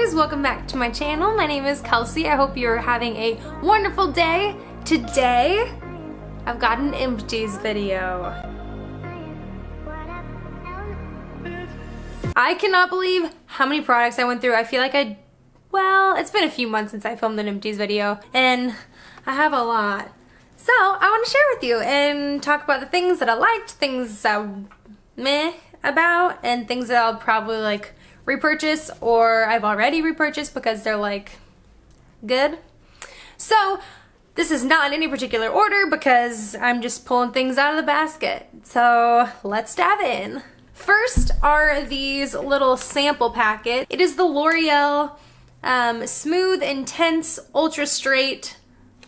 guys, welcome back to my channel. My name is Kelsey. I hope you're having a wonderful day. Today, I've got an empties video. I cannot believe how many products I went through. I feel like it's been a few months since I filmed an empties video, and I have a lot. So, I want to share with you and talk about the things that I liked, things meh about, and things that I'll probably repurchase or I've already repurchased because they're good. So this is not in any particular order because I'm just pulling things out of the basket. So let's dive in. First are these little sample packets. It is the L'Oreal Smooth Intense Ultra Straight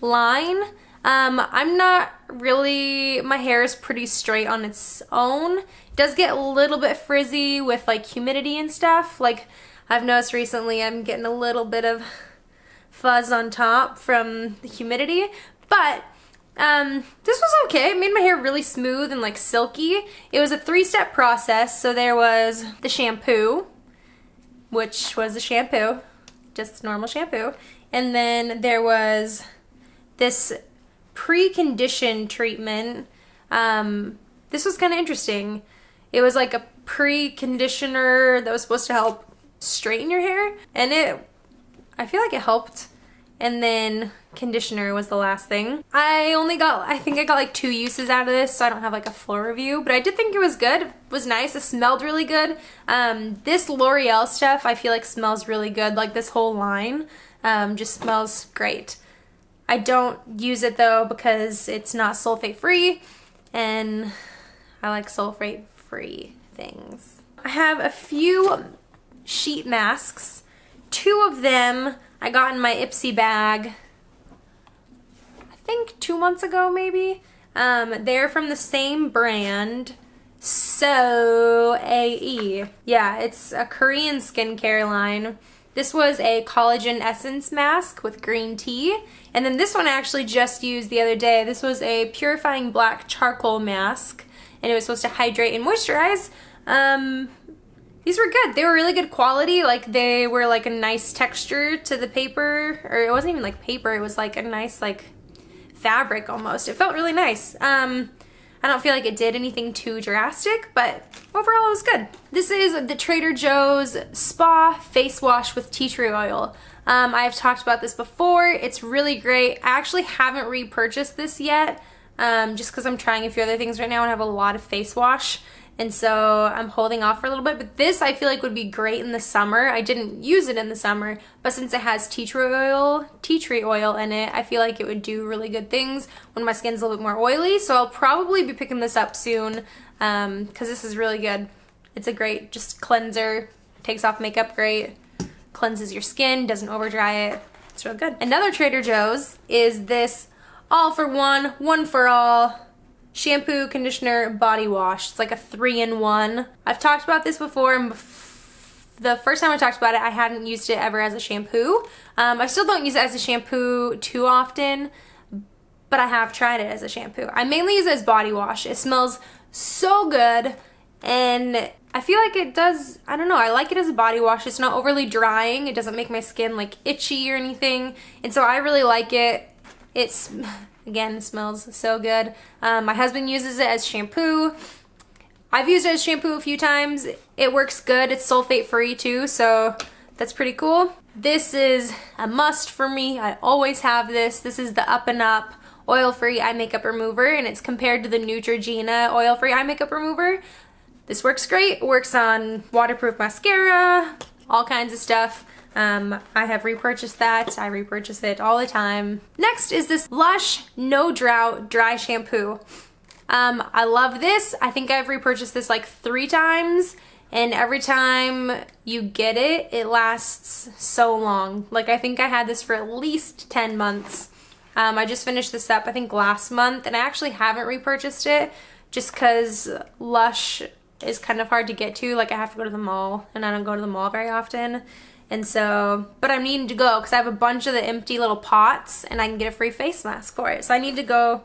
line. I'm not really, my hair is pretty straight on its own. It does get a little bit frizzy with humidity and stuff. I've noticed recently I'm getting a little bit of fuzz on top from the humidity, but this was okay. It made my hair really smooth and silky. It was a 3-step process. So there was the shampoo, which was the shampoo, just normal shampoo. And then there was this pre-condition treatment. This was kind of interesting. It was like a pre-conditioner that was supposed to help straighten your hair, and I feel like it helped. And then conditioner was the last thing. I think I got 2 uses out of this, so I don't have a full review, but I did think it was good. It was nice. It smelled really good. This L'Oreal stuff I feel smells really good. This whole line just smells great. I don't use it though because it's not sulfate free, and I like sulfate free things. I have a few sheet masks. 2 of them I got in my Ipsy bag, I think 2 months ago maybe. They're from the same brand, So-A-E. Yeah, it's a Korean skincare line. This was a collagen essence mask with green tea. And then this one I actually just used the other day. This was a purifying black charcoal mask, and it was supposed to hydrate and moisturize. These were good. They were really good quality. They were a nice texture to the paper, or it wasn't even paper. It was a nice fabric almost. It felt really nice. I don't feel like it did anything too drastic, but overall it was good. This is the Trader Joe's Spa Face Wash with Tea Tree Oil. I've talked about this before. It's really great. I actually haven't repurchased this yet, just because I'm trying a few other things right now and I have a lot of face wash. And so I'm holding off for a little bit, but this I feel would be great in the summer. I didn't use it in the summer, but since it has tea tree oil in it, I feel it would do really good things when my skin's a little bit more oily. So I'll probably be picking this up soon, because this is really good. It's a great just cleanser, takes off makeup great, cleanses your skin, doesn't over dry it. It's real good. Another Trader Joe's is this all for one for all shampoo, conditioner, body wash. It's a 3-in-1. I've talked about this before, and the first time I talked about it, I hadn't used it ever as a shampoo. I still don't use it as a shampoo too often, but I have tried it as a shampoo. I mainly use it as body wash. It smells so good, and I feel it does, I don't know, I like it as a body wash. It's not overly drying. It doesn't make my skin itchy or anything, and so I really like it. Again, it smells so good. My husband uses it as shampoo. I've used it as shampoo a few times. It works good. It's sulfate free too, so that's pretty cool. This is a must for me. I always have this. This is the Up and Up oil-free eye makeup remover, and it's compared to the Neutrogena oil-free eye makeup remover. This works great. It works on waterproof mascara, all kinds of stuff. I have repurchased that. I repurchase it all the time. Next is this Lush No Drought Dry Shampoo. I love this. I think I've repurchased this 3 times, and every time you get it, it lasts so long. I think I had this for at least 10 months. I just finished this up, I think last month, and I actually haven't repurchased it just because Lush is kind of hard to get to. I have to go to the mall, and I don't go to the mall very often. And so, but I'm needing to go because I have a bunch of the empty little pots and I can get a free face mask for it. So I need to go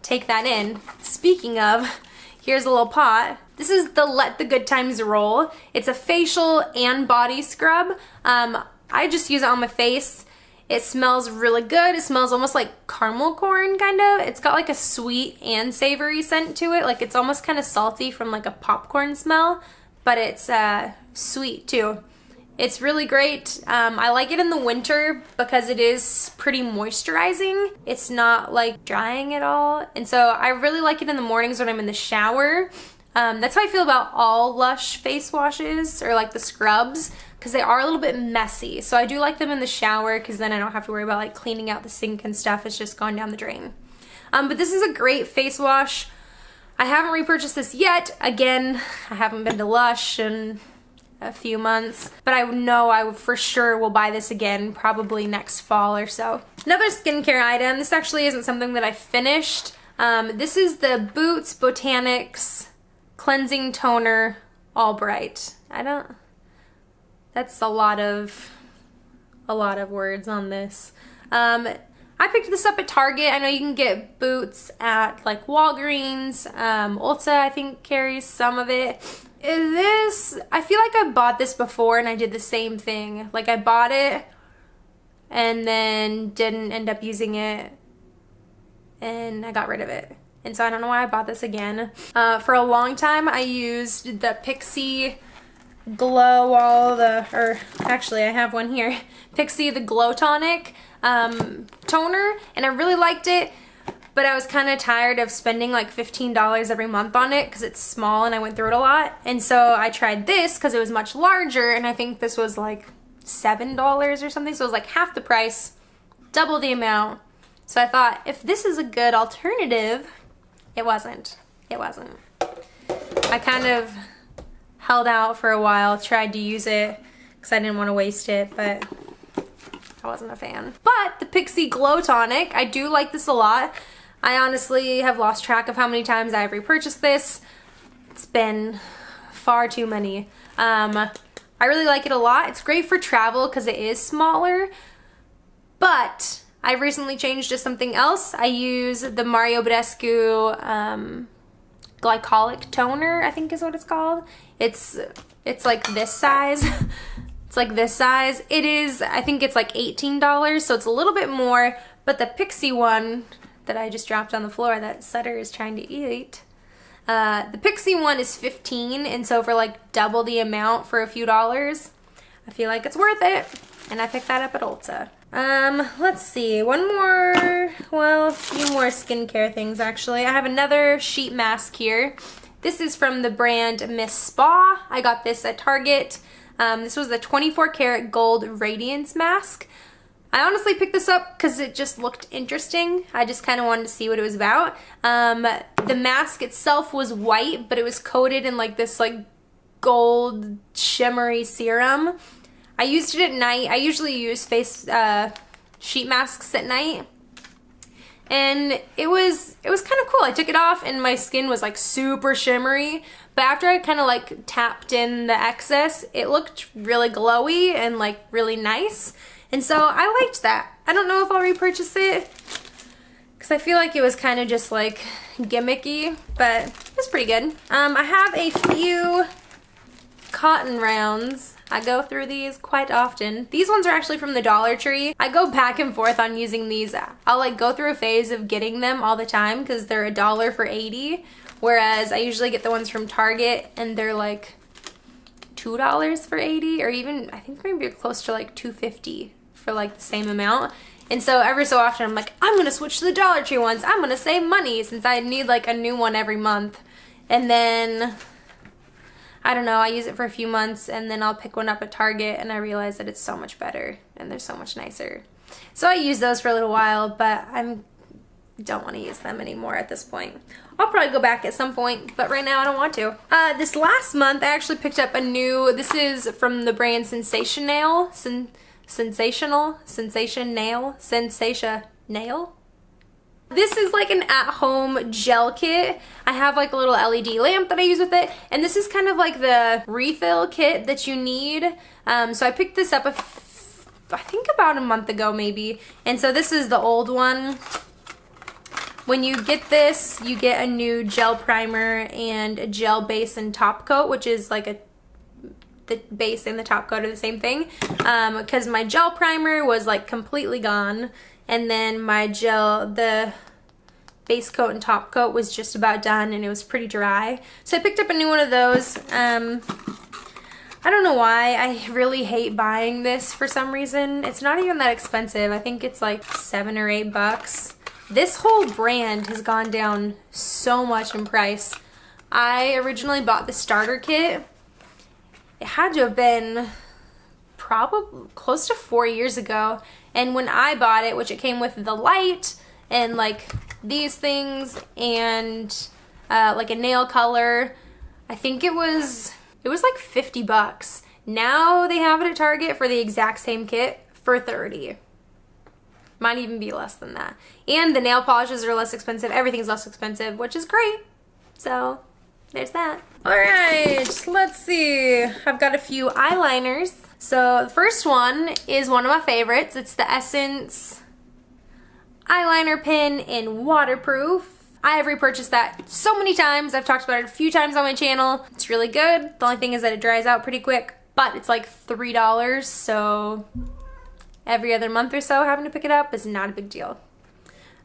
take that in. Speaking of, here's a little pot. This is the Let the Good Times Roll. It's a facial and body scrub. I just use it on my face. It smells really good. It smells almost like caramel corn, kind of. It's got like a sweet and savory scent to it. Like it's almost kind of salty from like a popcorn smell, but it's sweet too. It's really great. I like it in the winter because it is pretty moisturizing. It's not like drying at all. And so I really like it in the mornings when I'm in the shower. That's how I feel about all Lush face washes or like the scrubs, because they are a little bit messy. So I do like them in the shower because then I don't have to worry about like cleaning out the sink and stuff. It's just gone down the drain. But this is a great face wash. I haven't repurchased this yet. Again, I haven't been to Lush in a few months, but I know I for sure will buy this again probably next fall or so. Another skincare item. This actually isn't something that I finished. This is the Boots Botanics Cleansing Toner All Bright. That's a lot of words on this. I picked this up at Target. I know you can get Boots at like Walgreens. Ulta I think carries some of it. I feel like I bought this before and I did the same thing. Like I bought it and then didn't end up using it and I got rid of it. And so I don't know why I bought this again. For a long time I used the Pixie Glow actually I have one here. Pixie the Glow Tonic toner, and I really liked it, but I was kind of tired of spending like $15 every month on it because it's small and I went through it a lot. And so I tried this because it was much larger, and I think this was like $7 or something, so it was like half the price, double the amount. So I thought, if this is a good alternative, it wasn't. I kind of held out for a while, tried to use it because I didn't want to waste it, but I wasn't a fan. But the Pixie Glow Tonic, I do like this a lot. I honestly have lost track of how many times I've repurchased this. It's been far too many. I really like it a lot. It's great for travel because it is smaller, but I recently changed to something else. I use the Mario Badescu glycolic toner, I think is what it's called. It's like this size. It's like this size. It is, I think it's like $18, so it's a little bit more, but the Pixie one that I just dropped on the floor that Sutter is trying to eat, the Pixie one is $15, and so for like double the amount for a few dollars, I feel like it's worth it, and I picked that up at Ulta. Let's see, a few more skincare things actually. I have another sheet mask here. This is from the brand Miss Spa. I got this at Target. This was the 24 karat gold radiance mask. I honestly picked this up because it just looked interesting. I just kind of wanted to see what it was about. The mask itself was white, but it was coated in like this like gold shimmery serum. I used it at night. I usually use face sheet masks at night, and it was kind of cool. I took it off and my skin was like super shimmery, but after I kind of like tapped in the excess, it looked really glowy and like really nice, and so I liked that. I don't know if I'll repurchase it because I feel like it was kind of just like gimmicky, but it's pretty good. I have a few cotton rounds. I go through these quite often. These ones are actually from the Dollar Tree. I go back and forth on using these. I'll like go through a phase of getting them all the time because they're $1 for 80, whereas I usually get the ones from Target and they're like $2 for 80, or even I think maybe close to like $2.50 for like the same amount. And so every so often I'm like, I'm gonna switch to the Dollar Tree ones. I'm gonna save money since I need like a new one every month. And then I don't know, I use it for a few months and then I'll pick one up at Target and I realize that it's so much better and they're so much nicer. So I use those for a little while, but I don't want to use them anymore at this point. I'll probably go back at some point, but right now I don't want to. This last month I actually picked up a new, this is from the brand Sensation Nail. This is like an at-home gel kit. I have like a little LED lamp that I use with it, and this is kind of like the refill kit that you need. So I picked this up, I think about a month ago maybe, and so this is the old one. When you get this, you get a new gel primer and a gel base and top coat, which is like the base and the top coat are the same thing, because my gel primer was like completely gone, and then my the base coat and top coat was just about done, and it was pretty dry. So I picked up a new one of those. I don't know why. I really hate buying this for some reason. It's not even that expensive. I think it's like $7 or $8. This whole brand has gone down so much in price. I originally bought the starter kit. It had to have been probably close to 4 years ago. And when I bought it, which it came with the light and like these things and like a nail color, I think it was like $50. Now they have it at Target for the exact same kit for $30. Might even be less than that. And the nail polishes are less expensive. Everything's less expensive, which is great. So there's that. All right, let's see. I've got a few eyeliners. So the first one is one of my favorites. It's the Essence eyeliner pen in waterproof. I have repurchased that so many times. I've talked about it a few times on my channel. It's really good. The only thing is that it dries out pretty quick, but it's like $3, so every other month or so having to pick it up is not a big deal.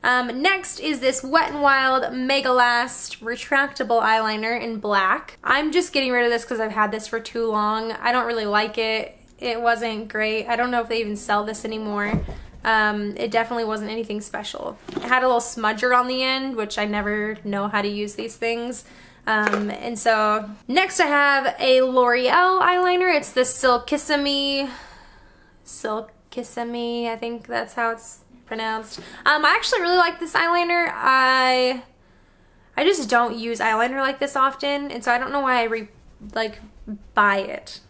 Next is this Wet n Wild Mega Last retractable eyeliner in black. I'm just getting rid of this because I've had this for too long. I don't really like it. It wasn't great. I don't know if they even sell this anymore. It definitely wasn't anything special. It had a little smudger on the end, which I never know how to use these things. And so next I have a L'Oreal eyeliner. It's the Silkissime, I think that's how it's pronounced. I actually really like this eyeliner. I just don't use eyeliner like this often, and so I don't know why I buy it.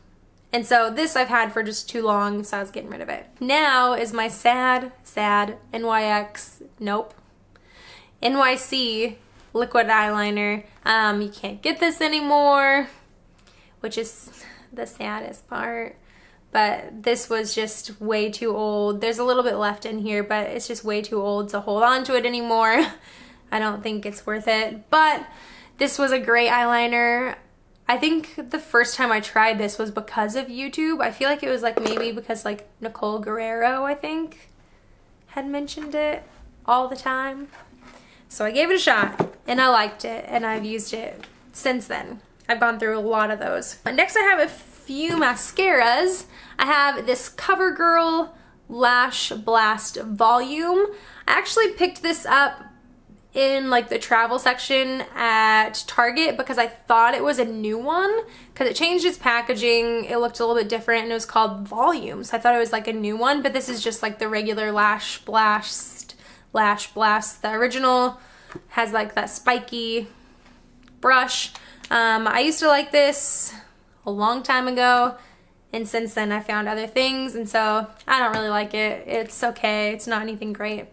And so this I've had for just too long, so I was getting rid of it. Now is my sad NYC liquid eyeliner. You can't get this anymore, which is the saddest part. But this was just way too old. There's a little bit left in here, but it's just way too old to hold on to it anymore. I don't think it's worth it. But this was a great eyeliner. I think the first time I tried this was because of YouTube. I feel like it was like maybe because like Nicole Guerrero, I think, had mentioned it all the time. So I gave it a shot and I liked it, and I've used it since then. I've gone through a lot of those. Next I have a few mascaras. I have this CoverGirl Lash Blast Volume. I actually picked this up in like the travel section at Target because I thought it was a new one because it changed its packaging. It looked a little bit different and it was called Volume. So I thought it was like a new one, but this is just like the regular Lash Blast. The original has like that spiky brush. I used to like this a long time ago, and since then I found other things, and so I don't really like it. It's okay. It's not anything great.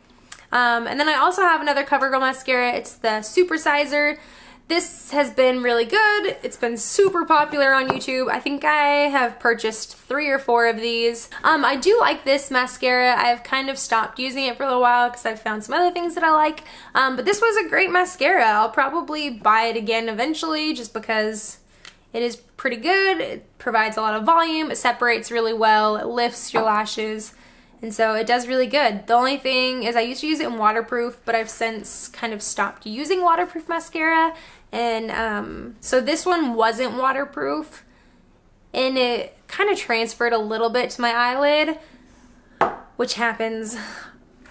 And then I also have another CoverGirl mascara. It's the Supersizer. This has been really good. It's been super popular on YouTube. I think I have purchased 3 or 4 of these. I do like this mascara. I've kind of stopped using it for a little while because I've found some other things that I like. But this was a great mascara. I'll probably buy it again eventually just because it is pretty good. It provides a lot of volume. It separates really well. It lifts your lashes. And so it does really good. The only thing is I used to use it in waterproof, but I've since kind of stopped using waterproof mascara. And so this one wasn't waterproof, and it kind of transferred a little bit to my eyelid, which happens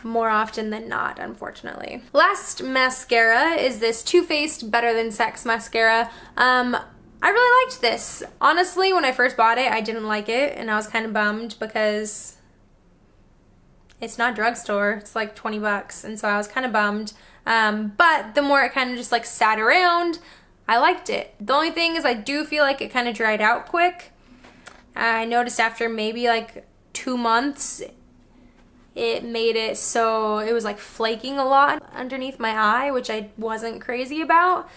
more often than not, unfortunately. Last mascara is this Too Faced Better Than Sex mascara. I really liked this. Honestly, when I first bought it, I didn't like it, and I was kind of bummed because it's not drugstore. It's like 20 bucks, and so I was kind of bummed. But the more it kind of just like sat around, I liked it. The only thing is I do feel like it kind of dried out quick. I noticed after maybe like 2 months, it made it so it was like flaking a lot underneath my eye, which I wasn't crazy about.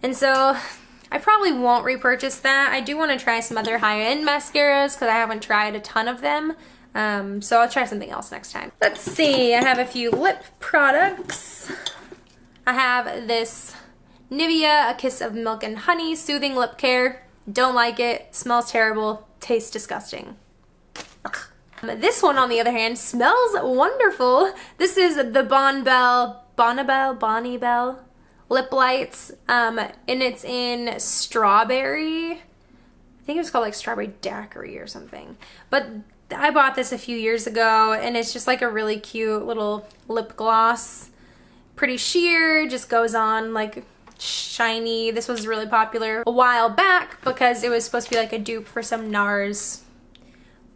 And so I probably won't repurchase that. I do want to try some other high-end mascaras because I haven't tried a ton of them. So I'll try something else next time. Let's see, I have a few lip products. I have this Nivea A Kiss of Milk and Honey Soothing Lip Care. Don't like it, smells terrible, tastes disgusting. Ugh. This one, on the other hand, smells wonderful. This is the Bonnie Bell Lip Lights, and it's in strawberry. I think it was called like strawberry daiquiri or something. But I bought this a few years ago, and it's just like a really cute little lip gloss. Pretty sheer, just goes on like shiny. This was really popular a while back because it was supposed to be like a dupe for some NARS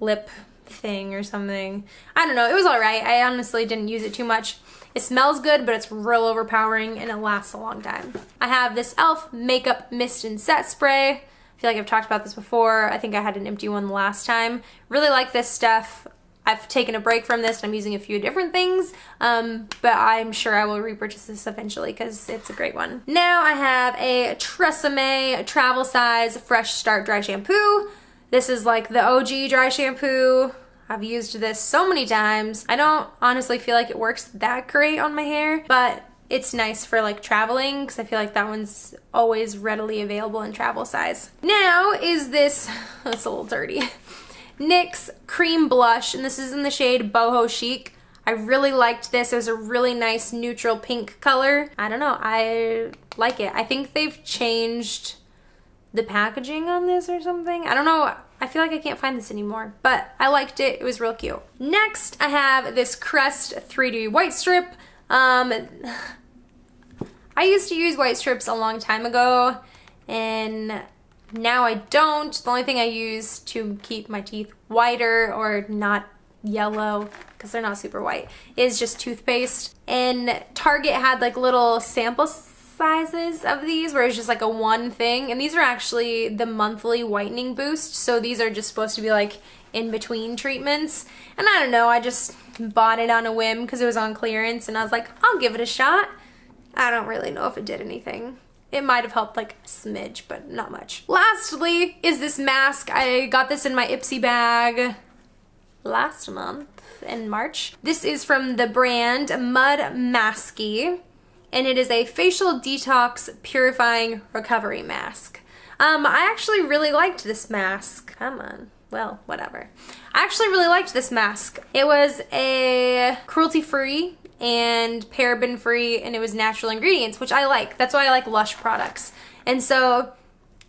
lip thing or something. I don't know, it was alright. I honestly didn't use it too much. It smells good, but it's real overpowering and it lasts a long time. I have this e.l.f. Makeup Mist and Set Spray. I feel like I've talked about this before. I think I had an empty one the last time. Really like this stuff. I've taken a break from this and I'm using a few different things, but I'm sure I will repurchase this eventually because it's a great one. Now I have a Tresemme Travel Size Fresh Start Dry Shampoo. This is like the OG dry shampoo. I've used this so many times. I don't honestly feel like it works that great on my hair, but it's nice for like traveling because I feel like that one's always readily available in travel size. Now is this, it's a little dirty, NYX Cream Blush, and this is in the shade Boho Chic. I really liked this. It was a really nice neutral pink color. I don't know, I like it. I think they've changed the packaging on this or something. I don't know. I feel like I can't find this anymore, but I liked it. It was real cute. Next, I have this Crest 3D White Strip. I used to use white strips a long time ago, and now I don't. The only thing I use to keep my teeth whiter or not yellow, because they're not super white, is just toothpaste. And Target had like little sample sizes of these where it's just like a one thing, and these are actually the monthly whitening boost, so these are just supposed to be like in between treatments. And I don't know, I just bought it on a whim because it was on clearance and I was like, I'll give it a shot. I don't really know if it did anything. It might have helped like a smidge, but not much. Lastly is this mask. I got this in my Ipsy bag last month in March. This is from the brand Mud Masky, and it is a facial detox purifying recovery mask. I actually really liked this mask. Come on. Well, whatever. I actually really liked this mask. It was a cruelty-free and paraben-free, and it was natural ingredients, which I like. That's why I like Lush products. And so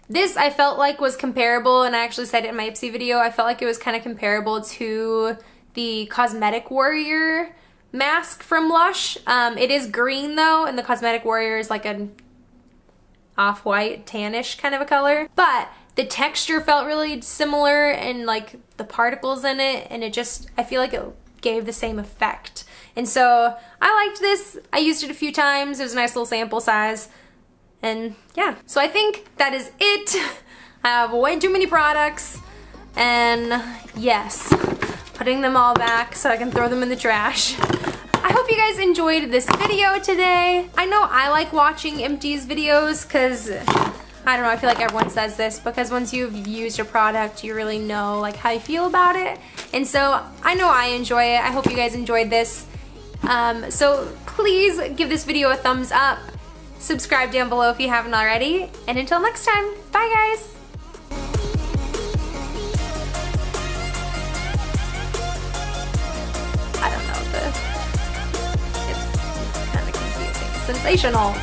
this I felt like was comparable, and I actually said it in my Ipsy video, I felt like it was kind of comparable to the Cosmetic Warrior mask from Lush. It is green though, and the Cosmetic Warrior is like an off-white, tannish kind of a color. But the texture felt really similar, and like the particles in it, and it just, I feel like it gave the same effect. And so I liked this. I used it a few times. It was a nice little sample size. And yeah, so I think that is it. I have way too many products, and yes, putting them all back so I can throw them in the trash. I hope you guys enjoyed this video today. I know I like watching Empties videos because, I don't know, I feel like everyone says this, because once you've used a product, you really know like how you feel about it. And so I know I enjoy it. I hope you guys enjoyed this. So please give this video a thumbs up. Subscribe down below if you haven't already. And until next time, bye guys. I don't know, it's kind of confusing. Sensational.